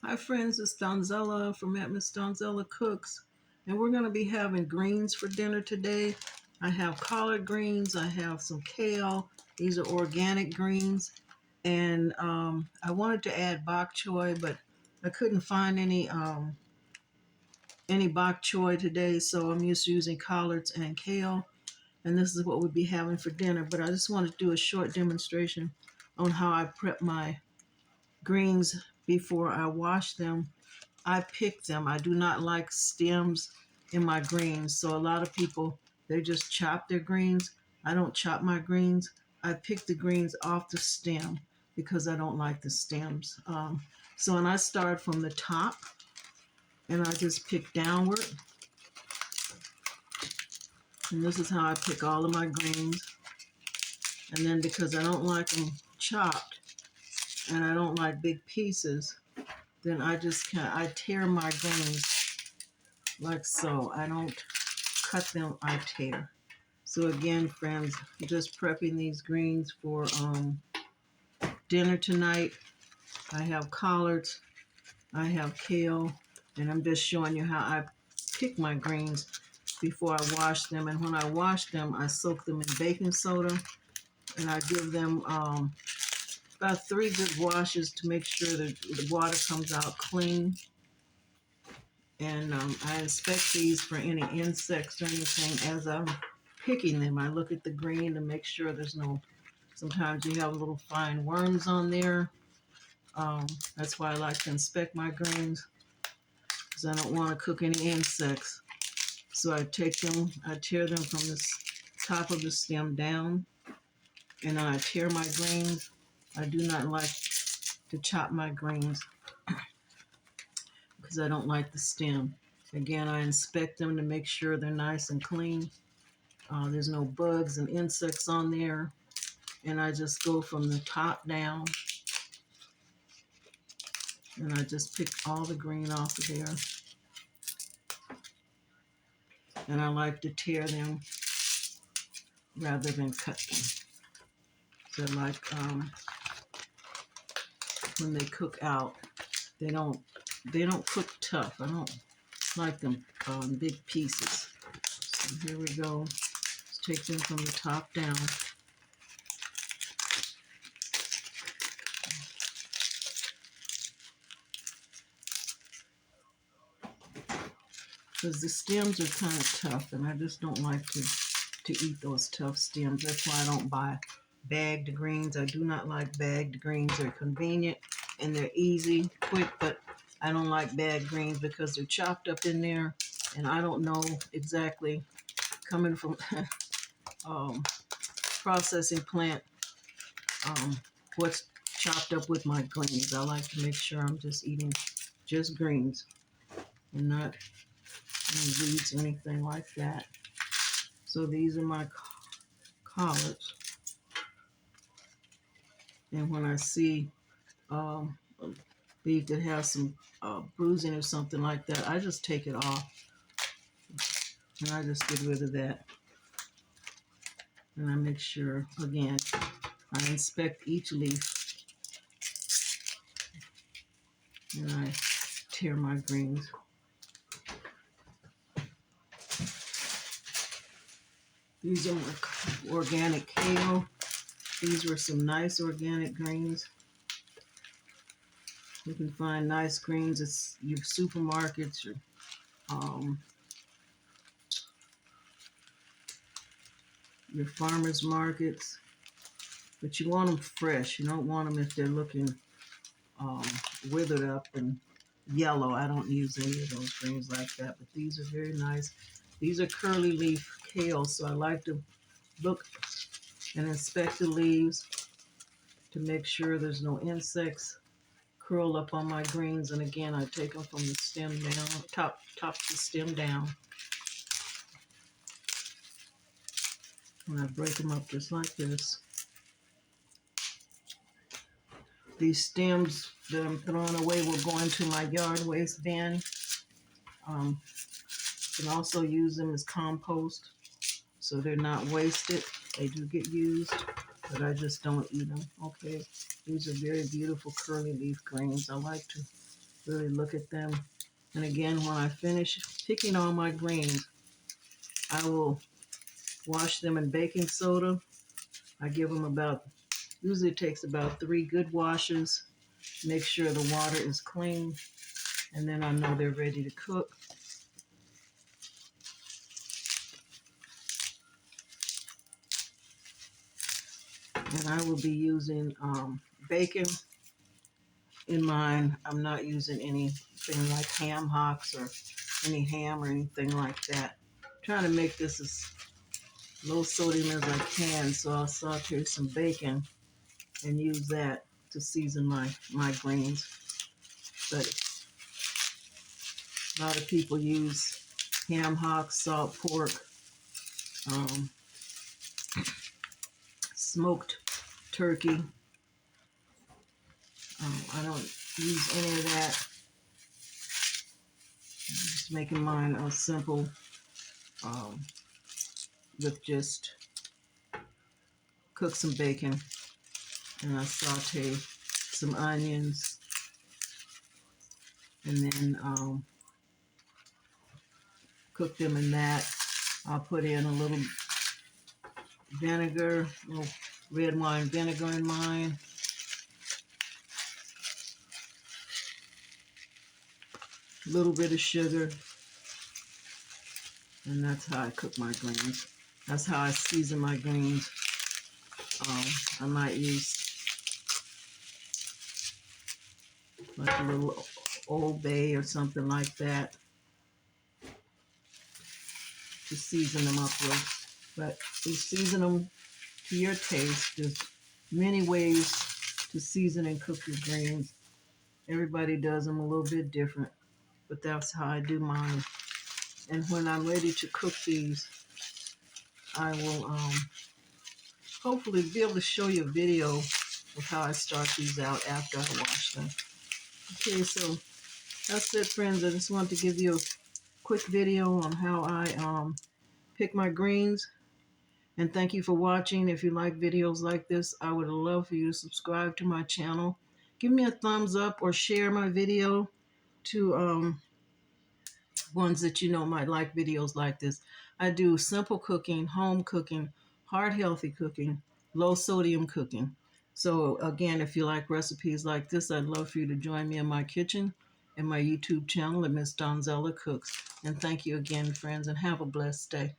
Hi friends, it's Donzella from Miss Donzella Cooks, and we're going to be having greens for dinner today. I have collard greens, I have some kale. These are organic greens, and I wanted to add bok choy, but I couldn't find any bok choy today, so I'm just using collards and kale, and this is what we'll be having for dinner. But I just wanted to do a short demonstration on how I prep my greens before I wash them. I pick them. I do not like stems in my greens. So a lot of people, they just chop their greens. I don't chop my greens. I pick the greens off the stem because I don't like the stems. So when I start from the top and I just pick downward, and this is how I pick all of my greens. And then because I don't like them chopped and I don't like big pieces, then I tear my greens like so. I don't cut them, I tear. So again, friends, just prepping these greens for dinner tonight. I have collards, I have kale, and I'm just showing you how I pick my greens before I wash them. And when I wash them, I soak them in baking soda, and I give them about 3 good washes to make sure that the water comes out clean. And I inspect these for any insects or anything as I'm picking them. I look at the green to make sure there's no, sometimes you have little fine worms on there. That's why I like to inspect my greens, because I don't want to cook any insects. So I tear them from the top of the stem down, and then I tear my greens. I do not like to chop my greens because I don't like the stem. Again, I inspect them to make sure they're nice and clean. There's no bugs and insects on there. And I just go from the top down, and I just pick all the green off of there. And I like to tear them rather than cut them. So like when they cook out, they don't cook tough. I don't like them big pieces. So here we go. Let's take them from the top down. Because the stems are kind of tough, and I just don't like to eat those tough stems. That's why I don't buy bagged greens. I do not like bagged greens. They're convenient and they're easy, quick, but I don't like bagged greens because they're chopped up in there, and I don't know exactly, coming from processing plant, what's chopped up with my greens. I like to make sure I'm just eating just greens and not any weeds or anything like that. So these are my collards. And when I see beef that has some bruising or something like that, I just take it off and I just get rid of that. And I make sure, again, I inspect each leaf and I tear my greens. These are my organic kale. These were some nice organic greens. You can find nice greens at your supermarkets or your farmers markets, but you want them fresh. You don't want them if they're looking um, withered up and yellow. I don't use any of those greens like that, but these are very nice. These are curly leaf kale, so I like to look and inspect the leaves to make sure there's no insects curl up on my greens. And again, I take them from the stem down, top to stem down, and I break them up just like this. These stems that I'm throwing away will go into my yard waste bin. You can also use them as compost, so they're not wasted. They do get used, but I just don't eat them. Okay, these are very beautiful curly leaf greens. I like to really look at them. And again, when I finish picking all my greens, I will wash them in baking soda. I give them usually it takes about 3 good washes. Make sure the water is clean, and then I know they're ready to cook. And I will be using bacon in mine. I'm not using anything like ham hocks or any ham or anything like that. I'm trying to make this as low sodium as I can, so I'll saute some bacon and use that to season my greens. But a lot of people use ham hocks, salt pork, smoked turkey. I don't use any of that. I'm just making mine simple with just cook some bacon, and I saute some onions, and then cook them in that. I'll put in a little vinegar, a little red wine vinegar in mine. A little bit of sugar, and that's how I cook my greens. That's how I season my greens. I might use like a little Old Bay or something like that to season them up with. But you season them to your taste. There's many ways to season and cook your greens. Everybody does them a little bit different, but that's how I do mine. And when I'm ready to cook these, I will hopefully be able to show you a video of how I start these out after I wash them. Okay, so that's it, friends. I just wanted to give you a quick video on how I pick my greens. And thank you for watching. If you like videos like this, I would love for you to subscribe to my channel. Give me a thumbs up or share my video to ones that you know might like videos like this. I do simple cooking, home cooking, heart healthy cooking, low sodium cooking. So again, if you like recipes like this, I'd love for you to join me in my kitchen and my YouTube channel at Miss Donzella Cooks. And thank you again, friends, and have a blessed day.